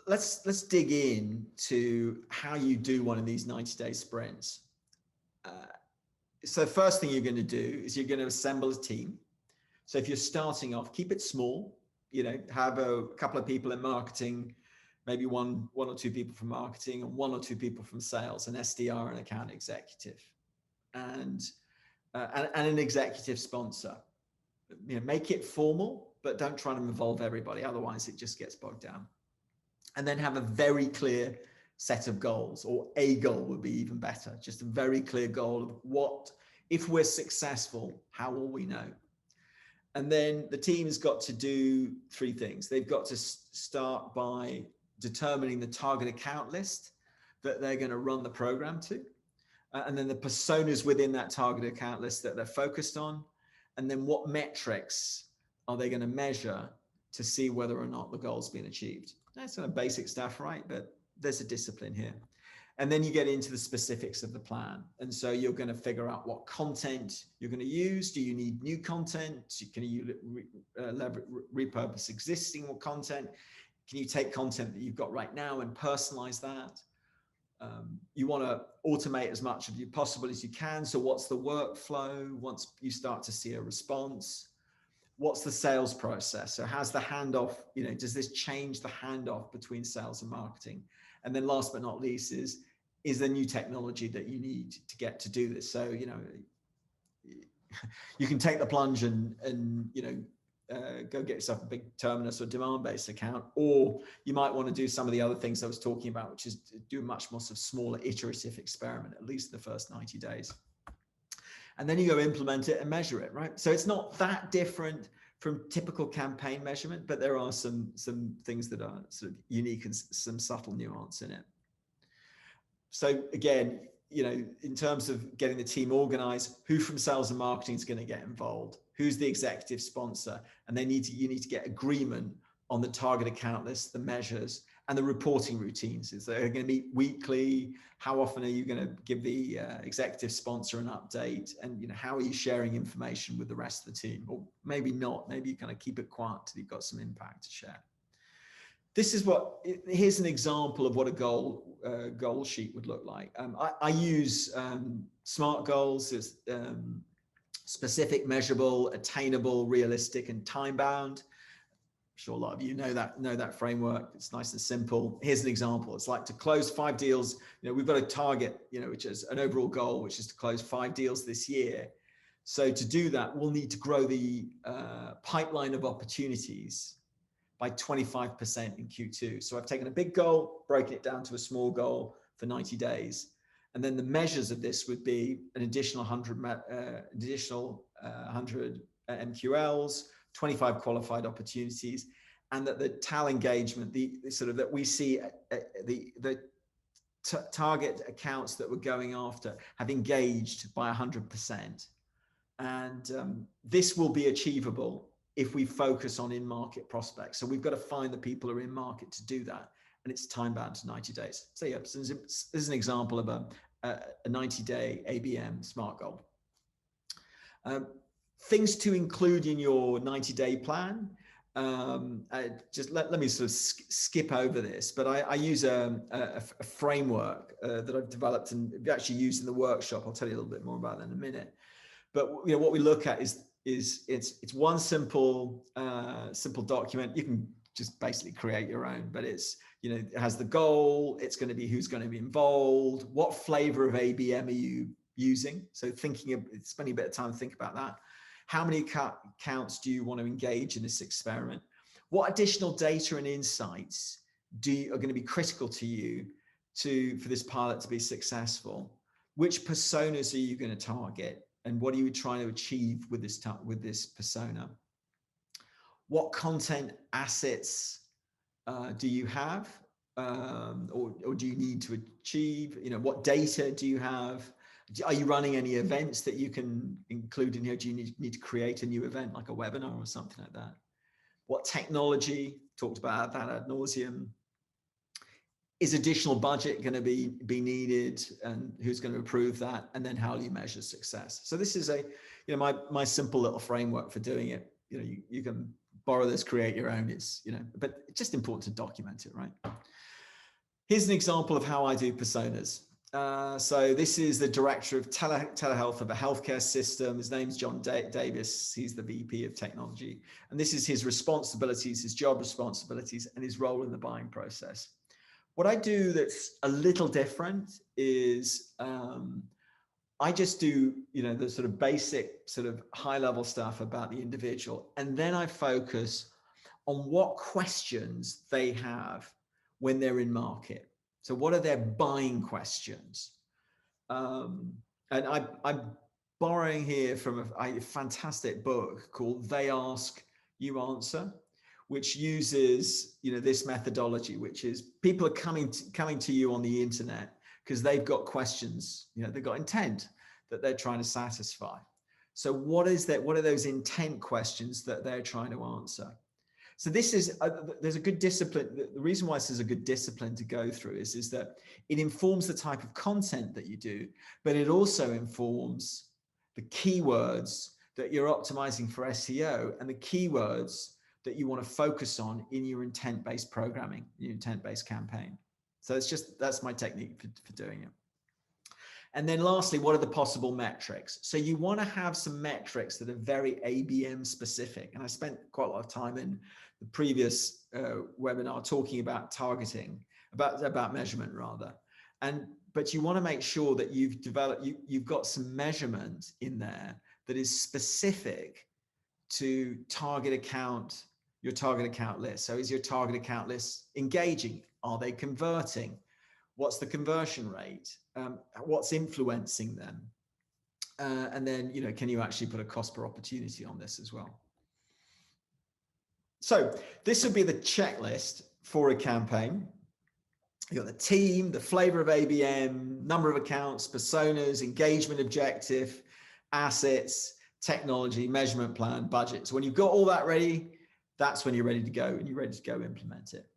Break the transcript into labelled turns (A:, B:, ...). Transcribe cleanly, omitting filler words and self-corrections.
A: let's dig in to how you do one of these 90-day sprints. So the first thing you're going to do is you're going to assemble a team. So if you're starting off, keep it small. Have a couple of people in marketing, maybe one or two people from marketing, and one or two people from sales, an SDR, an account executive, and an executive sponsor. Make it formal, but don't try to involve everybody. Otherwise, it just gets bogged down. And then have a very clear set of goals, or a goal would be even better. Just a very clear goal of what, if we're successful, how will we know? And then the team's got to do three things. They've got to start by determining the target account list that they're going to run the program to. And then the personas within that target account list that they're focused on. And then what metrics are they going to measure to see whether or not the goal's been achieved? That's kind of basic stuff, right? But there's a discipline here. And then you get into the specifics of the plan. And so you're going to figure out what content you're going to use. Do you need new content? Can you repurpose existing content? Can you take content that you've got right now and personalize that? You want to automate as much of you possible as you can. So what's the workflow once you start to see a response? What's the sales process? So how's the handoff? Does this change the handoff between sales and marketing? And then last but not least is there new technology that you need to get to do this? So, you can take the plunge and go get yourself a big Terminus or demand-based account, or you might want to do some of the other things I was talking about, which is do a much more sort of smaller iterative experiment, at least the first 90 days. And then you go implement it and measure it, right? So it's not that different from typical campaign measurement, but there are some things that are sort of unique and some subtle nuance in it. So again, in terms of getting the team organized, who from sales and marketing is going to get involved? Who's the executive sponsor? And you need to get agreement on the target account list, the measures, and the reporting routines. Is they're going to meet weekly? How often are you going to give the executive sponsor an update? And how are you sharing information with the rest of the team? Or maybe not. Maybe you kind of keep it quiet till you've got some impact to share. Here's an example of what a goal sheet would look like. I use SMART goals as specific, measurable, attainable, realistic, and time-bound. I'm sure a lot of you know that framework. It's nice and simple. Here's an example. It's like to close 5 deals. We've got a target, which is an overall goal, which is to close 5 deals this year. So to do that, we'll need to grow the pipeline of opportunities by 25% in Q2. So I've taken a big goal, broken it down to a small goal for 90 days. And then the measures of this would be an additional 100 MQLs, 25 qualified opportunities, and that the TAL engagement, that we see the target accounts that we're going after have engaged by 100%. And this will be achievable if we focus on in-market prospects. So we've got to find the people who are in market to do that. And it's time-bound to 90 days. So yeah, this is an example of a 90-day ABM SMART goal. Things to include in your 90-day plan. Just let me sort of skip over this, but I use a framework that I've developed and actually used in the workshop. I'll tell you a little bit more about that in a minute. But what we look at is it's one simple document. You can just basically create your own, but it has the goal. It's going to be who's going to be involved, what flavor of ABM are you using. So spending a bit of time to think about that. How many accounts do you want to engage in this experiment? What additional data and insights are going to be critical to you for this pilot to be successful? Which personas are you going to target? And what are you trying to achieve with this persona? What content assets do you have, or do you need to achieve? What data do you have? Are you running any events that you can include in here? Do you need to create a new event like a webinar or something like that? What technology? Talked about that ad nauseum. Is additional budget going to be needed, and who's going to approve that? And then how do you measure success? So this is my simple little framework for doing it. You can borrow this, create your own is, but it's just important to document it, right? Here's an example of how I do personas. So this is the director of telehealth of a healthcare system. His name's John Davis. He's the VP of technology. And this is his responsibilities, his job responsibilities, and his role in the buying process. What I do that's a little different is I just do, the sort of basic sort of high level stuff about the individual. And then I focus on what questions they have when they're in market. So what are their buying questions? And I'm borrowing here from a fantastic book called They Ask, You Answer, which uses, this methodology, which is people are coming to you on the internet because they've got questions, they've got intent that they're trying to satisfy. So what are those intent questions that they're trying to answer? So this is, there's a good discipline. The reason why this is a good discipline to go through is that it informs the type of content that you do, but it also informs the keywords that you're optimizing for SEO and the keywords that you want to focus on in your intent-based programming, your intent-based campaign. So that's my technique for doing it. And then lastly, what are the possible metrics? So you want to have some metrics that are very ABM specific. And I spent quite a lot of time in the previous webinar talking about targeting, about measurement rather. But you want to make sure that you've got some measurement in there that is specific to your target account list. So is your target account list engaging? Are they converting? What's the conversion rate? What's influencing them? And then, can you actually put a cost per opportunity on this as well? So this would be the checklist for a campaign. You got the team, the flavor of ABM, number of accounts, personas, engagement objective, assets, technology, measurement plan, budget. So when you've got all that ready, that's when you're ready to go and you're ready to go implement it.